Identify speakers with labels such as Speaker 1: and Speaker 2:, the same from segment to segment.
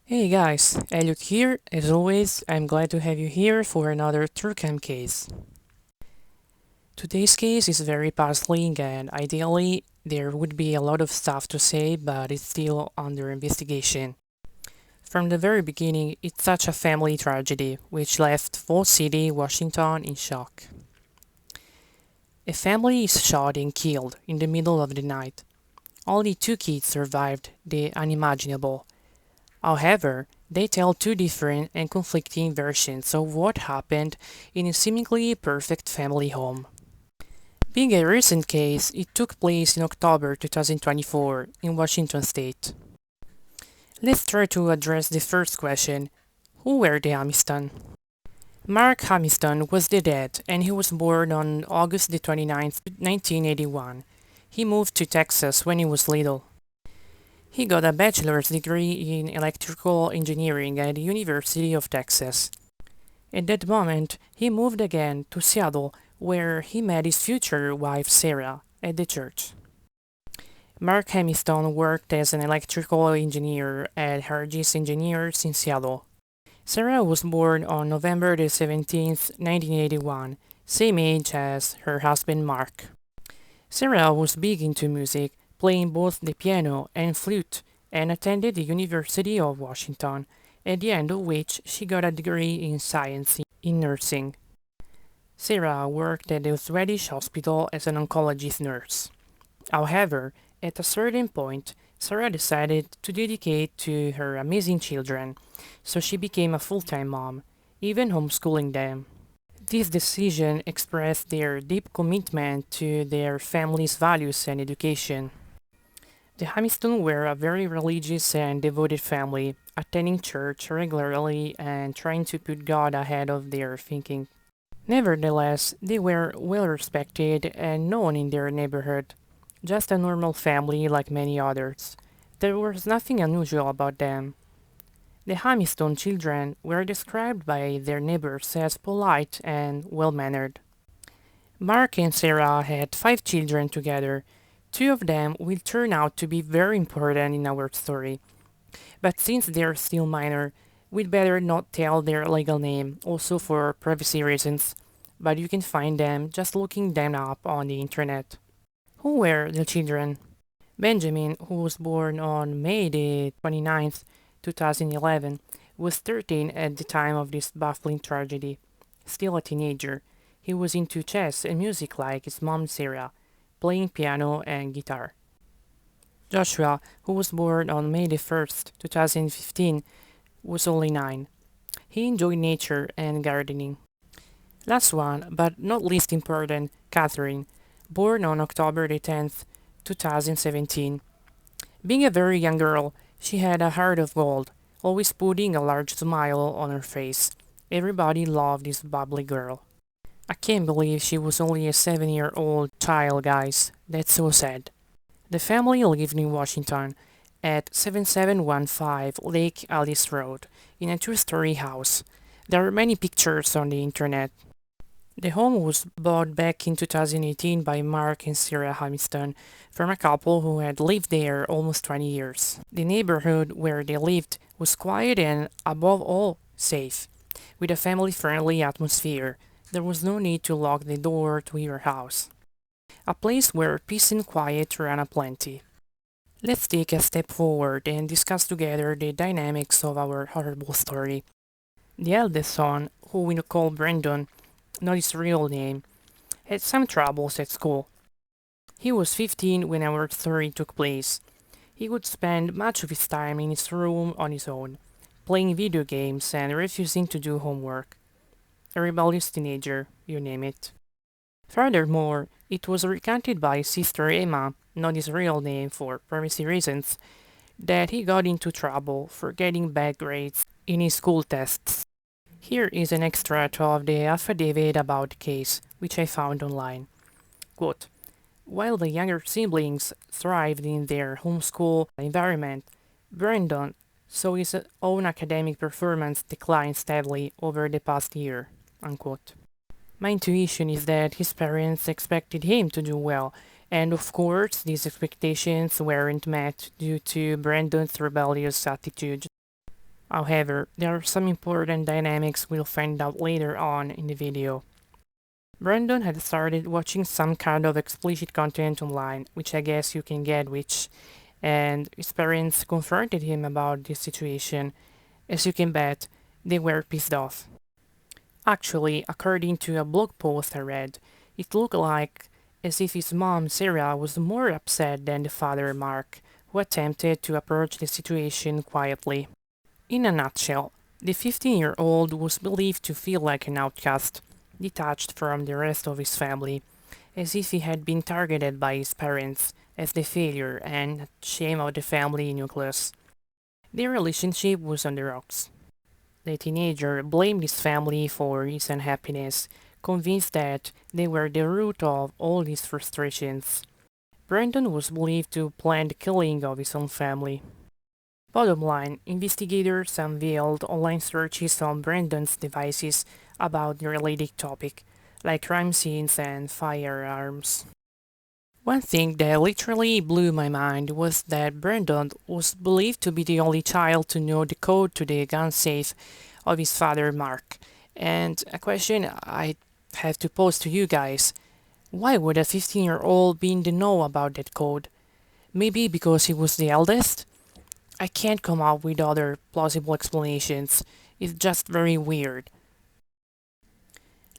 Speaker 1: Hey guys, Elliot here. As always, I'm glad to have you here for another true crime case. Today's case is very puzzling and ideally there would be a lot of stuff to say, but it's still under investigation. From the very beginning, it's such a family tragedy which left Falls City, Washington in shock. A family is shot and killed in the middle of the night. Only two kids survived the unimaginable. However, they tell two different and conflicting versions of what happened in a seemingly perfect family home. Being a recent case, it took place in October 2024 in Washington state. Let's try to address the first question. Who were the Humiston? Mark Humiston was the dad and he was born on August the 29th, 1981. He moved to Texas when he was little. He got a bachelor's degree in electrical engineering at the University of Texas. At that moment, he moved again to Seattle, where he met his future wife Sarah at the church. Mark Humiston worked as an electrical engineer at Hargis Engineers in Seattle. Sarah was born on November the 17th, 1981, same age as her husband Mark. Sarah was big into music, playing both the piano and flute, and attended the University of Washington, at the end of which she got a degree in science in nursing. Sarah worked at the Swedish hospital as an oncologist nurse. However, at a certain point, Sarah decided to dedicate to her amazing children, so she became a full-time mom, even homeschooling them. This decision expressed their deep commitment to their family's values and education. The Humiston were a very religious and devoted family, attending church regularly and trying to put God ahead of their thinking. Nevertheless, they were well respected and known in their neighborhood, just a normal family like many others. There was nothing unusual about them. The Humiston children were described by their neighbors as polite and well-mannered. Mark and Sarah had 5 children together. Two of them will turn out to be very important in our story. But since they're still minor, we'd better not tell their legal name, also for privacy reasons. But you can find them just looking them up on the internet. Who were the children? Benjamin, who was born on May the 29th, 2011, was 13 at the time of this baffling tragedy. Still a teenager, he was into chess and music like his mom Sarah, playing piano and guitar. Joshua, who was born on May the 1st, 2015, was only 9. He enjoyed nature and gardening. Last one, but not least important, Catherine, born on October the 10th, 2017. Being a very young girl, she had a heart of gold, always putting a large smile on her face. Everybody loved this bubbly girl. I can't believe she was only a 7-year-old child, guys. That's so sad. The family lived in Washington at 7715 Lake Alice Road in a two-story house. There are many pictures on the internet. The home was bought back in 2018 by Mark and Sarah Humiston from a couple who had lived there almost 20 years. The neighborhood where they lived was quiet and, above all, safe, with a family-friendly atmosphere. There was no need to lock the door to your house. A place where peace and quiet ran aplenty. Let's take a step forward and discuss together the dynamics of our horrible story. The eldest son, who we call Brandon, not his real name, had some troubles at school. He was 15 when our story took place. He would spend much of his time in his room on his own, playing video games and refusing to do homework. A rebellious teenager, you name it. Furthermore, it was recounted by Sister Emma, not his real name for privacy reasons, that he got into trouble for getting bad grades in his school tests. Here is an extract of the affidavit about the case, which I found online. Quote, while the younger siblings thrived in their homeschool environment, Brandon saw his own academic performance decline steadily over the past year. Unquote. My intuition is that his parents expected him to do well, and of course, these expectations weren't met due to Brandon's rebellious attitude. However, there are some important dynamics we'll find out later on in the video. Brandon had started watching some kind of explicit content online, which I guess you can get which, and his parents confronted him about this situation. As you can bet, they were pissed off. Actually, according to a blog post I read, it looked like as if his mom, Sarah, was more upset than the father, Mark, who attempted to approach the situation quietly. In a nutshell, the 15-year-old was believed to feel like an outcast, detached from the rest of his family, as if he had been targeted by his parents as the failure and shame of the family nucleus. Their relationship was on the rocks. The teenager blamed his family for his unhappiness, convinced that they were the root of all his frustrations. Brandon was believed to plan the killing of his own family. Bottom line, investigators unveiled online searches on Brandon's devices about the related topic, like crime scenes and firearms. One thing that literally blew my mind was that Brandon was believed to be the only child to know the code to the gun safe of his father, Mark. And a question I have to pose to you guys: why would a 15-year-old be in the know about that code? Maybe because he was the eldest? I can't come up with other plausible explanations. It's just very weird.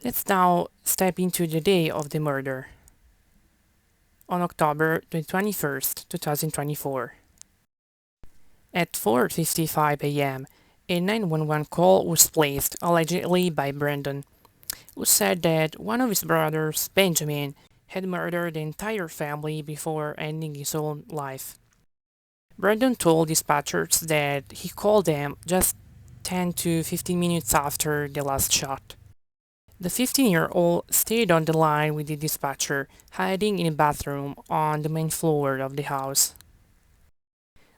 Speaker 1: Let's now step into the day of the murder. On October the 21st, 2024. At 4:55 a.m., a 911 call was placed allegedly by Brandon, who said that one of his brothers, Benjamin, had murdered the entire family before ending his own life. Brandon told dispatchers that he called them just 10 to 15 minutes after the last shot. The 15-year-old stayed on the line with the dispatcher, hiding in a bathroom on the main floor of the house.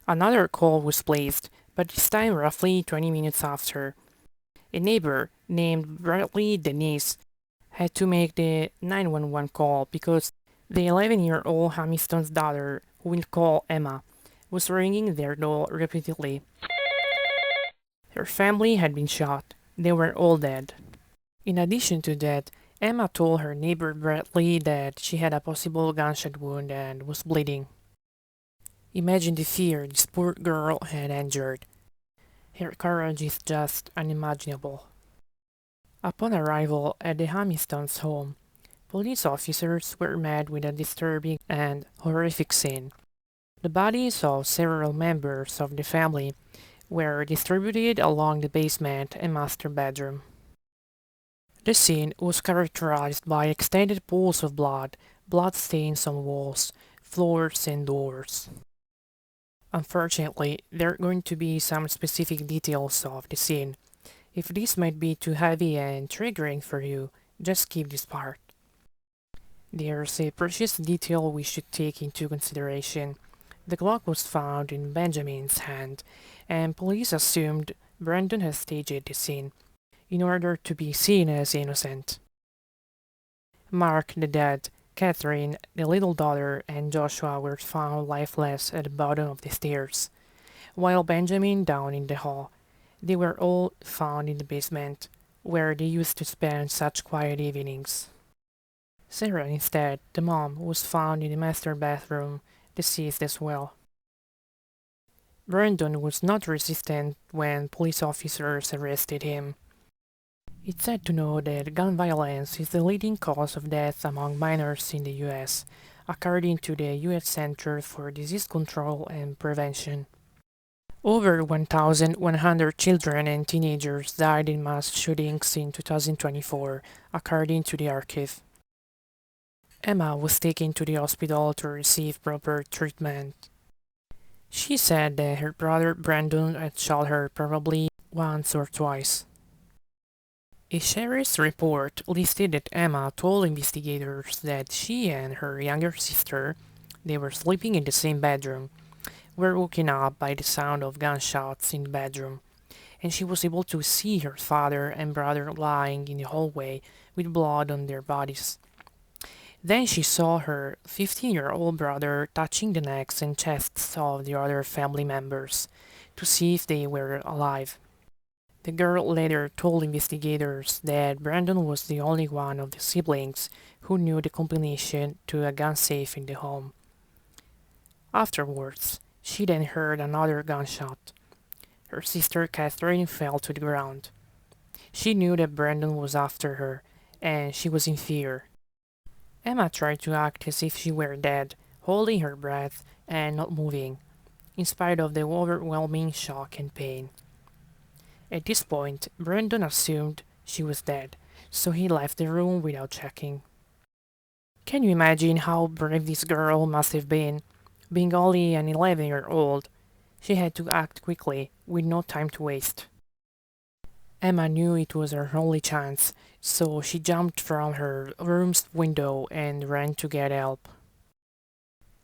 Speaker 1: Another call was placed, but this time roughly 20 minutes after. A neighbor named Bradley Denise had to make the 911 call because the 11-year-old Humiston's daughter, who we'll call Emma, was ringing their door repeatedly. Her family had been shot. They were all dead. In addition to that, Emma told her neighbor Bradley that she had a possible gunshot wound and was bleeding. Imagine the fear this poor girl had endured. Her courage is just unimaginable. Upon arrival at the Humiston's home, police officers were met with a disturbing and horrific scene. The bodies of several members of the family were distributed along the basement and master bedroom. The scene was characterized by extended pools of blood, bloodstains on walls, floors, and doors. Unfortunately, there are going to be some specific details of the scene. If this might be too heavy and triggering for you, just skip this part. There's a precious detail we should take into consideration. The Glock was found in Benjamin's hand, and police assumed Brandon had staged the scene in order to be seen as innocent. Mark, the dad, Catherine, the little daughter, and Joshua were found lifeless at the bottom of the stairs, while Benjamin down in the hall. They were all found in the basement, where they used to spend such quiet evenings. Sarah, instead, the mom, was found in the master bathroom, deceased as well. Brandon was not resistant when police officers arrested him. It's sad to know that gun violence is the leading cause of death among minors in the US, according to the US Center for Disease Control and Prevention. Over 1,100 children and teenagers died in mass shootings in 2024, according to the archive. Emma was taken to the hospital to receive proper treatment. She said that her brother Brandon had shot her probably once or twice. A sheriff's report listed that Emma told investigators that she and her younger sister, they were sleeping in the same bedroom, were woken up by the sound of gunshots in the bedroom, and she was able to see her father and brother lying in the hallway with blood on their bodies. Then she saw her 15-year-old brother touching the necks and chests of the other family members, to see if they were alive. The girl later told investigators that Brandon was the only one of the siblings who knew the combination to a gun safe in the home. Afterwards, she then heard another gunshot. Her sister Catherine fell to the ground. She knew that Brandon was after her, and she was in fear. Emma tried to act as if she were dead, holding her breath and not moving, in spite of the overwhelming shock and pain. At this point, Brandon assumed she was dead, so he left the room without checking. Can you imagine how brave this girl must have been? Being only an 11-year-old, she had to act quickly, with no time to waste. Emma knew it was her only chance, so she jumped from her room's window and ran to get help.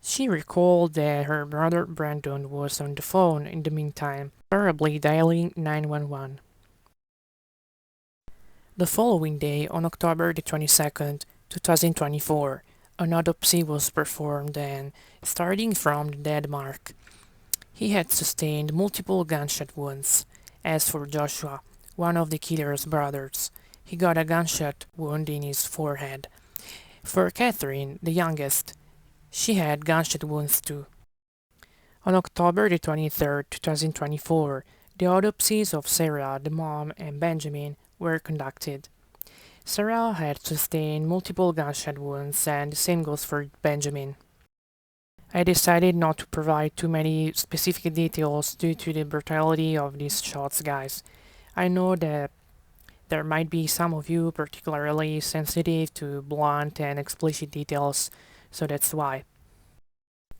Speaker 1: She recalled that her brother Brandon was on the phone in the meantime, probably dialing 911. The following day, on October the 22nd, 2024, an autopsy was performed and, starting from the dead mark, he had sustained multiple gunshot wounds. As for Joshua, one of the killer's brothers, he got a gunshot wound in his forehead. For Catherine, the youngest, she had gunshot wounds too. On October the 23rd, 2024, the autopsies of Sarah, the mom, and Benjamin were conducted. Sarah had sustained multiple gunshot wounds, and the same goes for Benjamin. I decided not to provide too many specific details due to the brutality of these shots, guys. I know that there might be some of you particularly sensitive to blunt and explicit details, so that's why.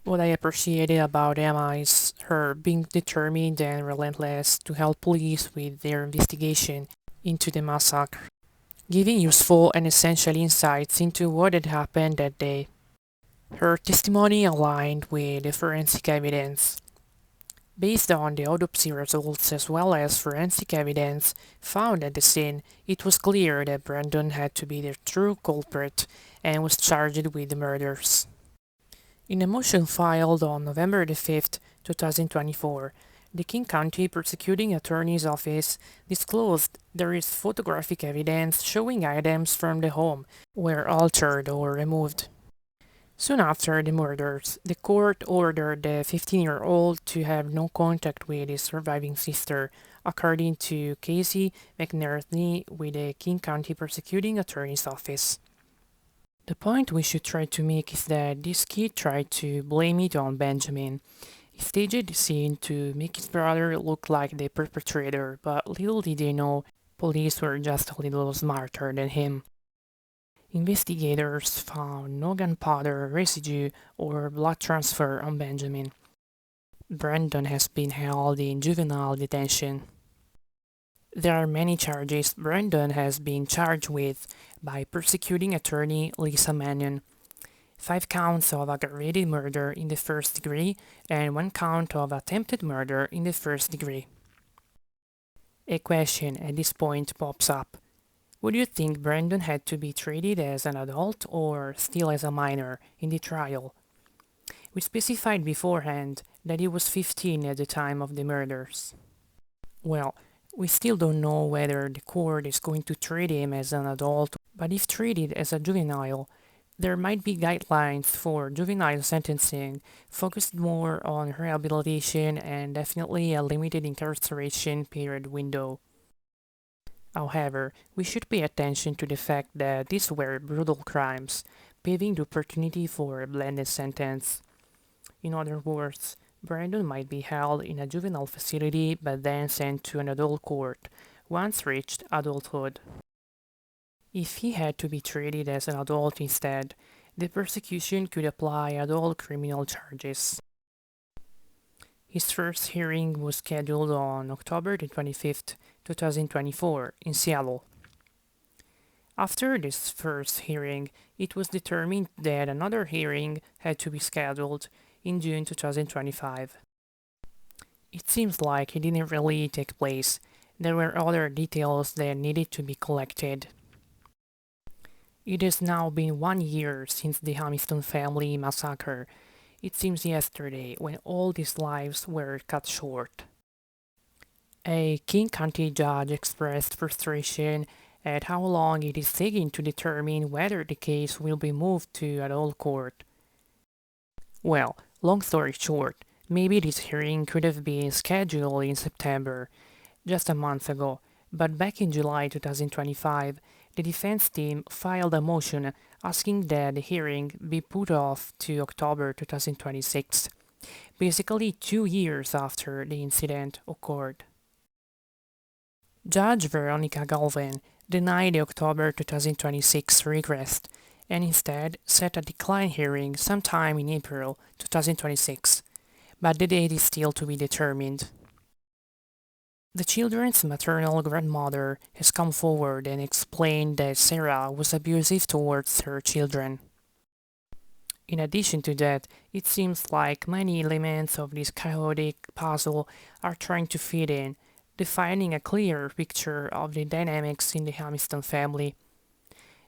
Speaker 1: What I appreciated about Emma is her being determined and relentless to help police with their investigation into the massacre, giving useful and essential insights into what had happened that day. Her testimony aligned with the forensic evidence. Based on the autopsy results as well as forensic evidence found at the scene, it was clear that Brandon had to be the true culprit and was charged with the murders. In a motion filed on November the 5th, 2024, the King County Prosecuting Attorney's Office disclosed there is photographic evidence showing items from the home were altered or removed. Soon after the murders, the court ordered the 15-year-old to have no contact with his surviving sister, according to Casey McNerney with the King County Prosecuting Attorney's Office. The point we should try to make is that this kid tried to blame it on Benjamin. He staged the scene to make his brother look like the perpetrator, but little did they know police were just a little smarter than him. Investigators found no gunpowder residue or blood transfer on Benjamin. Brandon has been held in juvenile detention. There are many charges Brandon has been charged with by prosecuting attorney Lisa Mannion. 5 counts of aggravated murder in the first degree and 1 count of attempted murder in the first degree. A question at this point pops up. Would you think Brandon had to be treated as an adult or still as a minor in the trial? We specified beforehand that he was 15 at the time of the murders. Well, we still don't know whether the court is going to treat him as an adult, but if treated as a juvenile, there might be guidelines for juvenile sentencing focused more on rehabilitation and definitely a limited incarceration period window. However, we should pay attention to the fact that these were brutal crimes, paving the opportunity for a blended sentence. In other words, Brandon might be held in a juvenile facility but then sent to an adult court once reached adulthood. If he had to be treated as an adult instead, the prosecution could apply adult criminal charges. His first hearing was scheduled on October the 25th, 2024, in Seattle. After this first hearing, it was determined that another hearing had to be scheduled in June 2025. It seems like it didn't really take place. There were other details that needed to be collected. It has now been 1 year since the Humiston family massacre. It seems yesterday when all these lives were cut short. A King County judge expressed frustration at how long it is taking to determine whether the case will be moved to adult court. Well, long story short, maybe this hearing could have been scheduled in September, just a month ago, but back in July 2025, the defense team filed a motion asking that the hearing be put off to October 2026, basically 2 years after the incident occurred. Judge Veronica Galvin denied the October 2026 request and instead set a decline hearing sometime in April 2026, but the date is still to be determined. The children's maternal grandmother has come forward and explained that Sarah was abusive towards her children. In addition to that, it seems like many elements of this chaotic puzzle are trying to fit in, defining a clear picture of the dynamics in the Humiston family.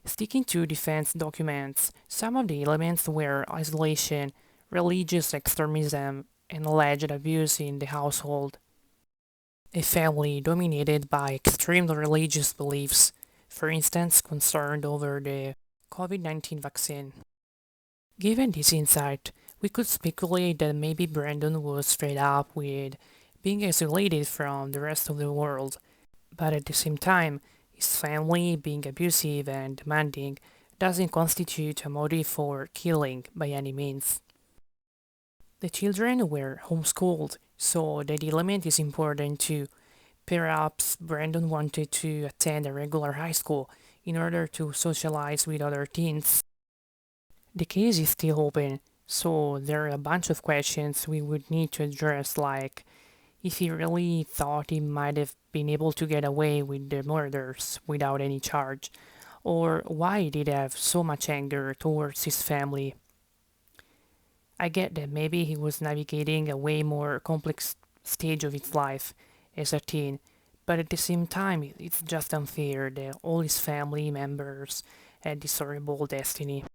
Speaker 1: Sticking to defense documents, some of the elements were isolation, religious extremism, and alleged abuse in the household. A family dominated by extreme religious beliefs, for instance, concerned over the COVID-19 vaccine. Given this insight, we could speculate that maybe Brandon was fed up with being isolated from the rest of the world, but at the same time, his family being abusive and demanding doesn't constitute a motive for killing by any means. The children were homeschooled, so that element is important too. Perhaps Brandon wanted to attend a regular high school in order to socialize with other teens. The case is still open, so there are a bunch of questions we would need to address, like if he really thought he might have been able to get away with the murders without any charge, or why did he have so much anger towards his family. I get that maybe he was navigating a way more complex stage of his life as a teen, but at the same time, it's just unfair that all his family members had this horrible destiny.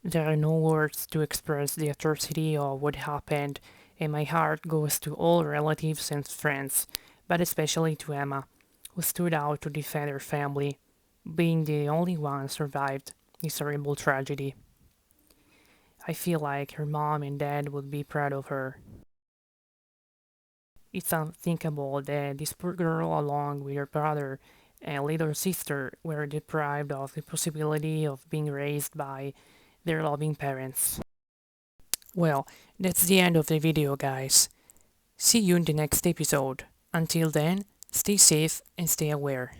Speaker 1: There are no words to express the atrocity of what happened, and my heart goes to all relatives and friends, but especially to Emma, who stood out to defend her family, being the only one survived this horrible tragedy. I feel like her mom and dad would be proud of her. It's unthinkable that this poor girl, along with her brother and little sister, were deprived of the possibility of being raised by their loving parents. Well, that's the end of the video, guys. See you in the next episode. Until then, stay safe and stay aware.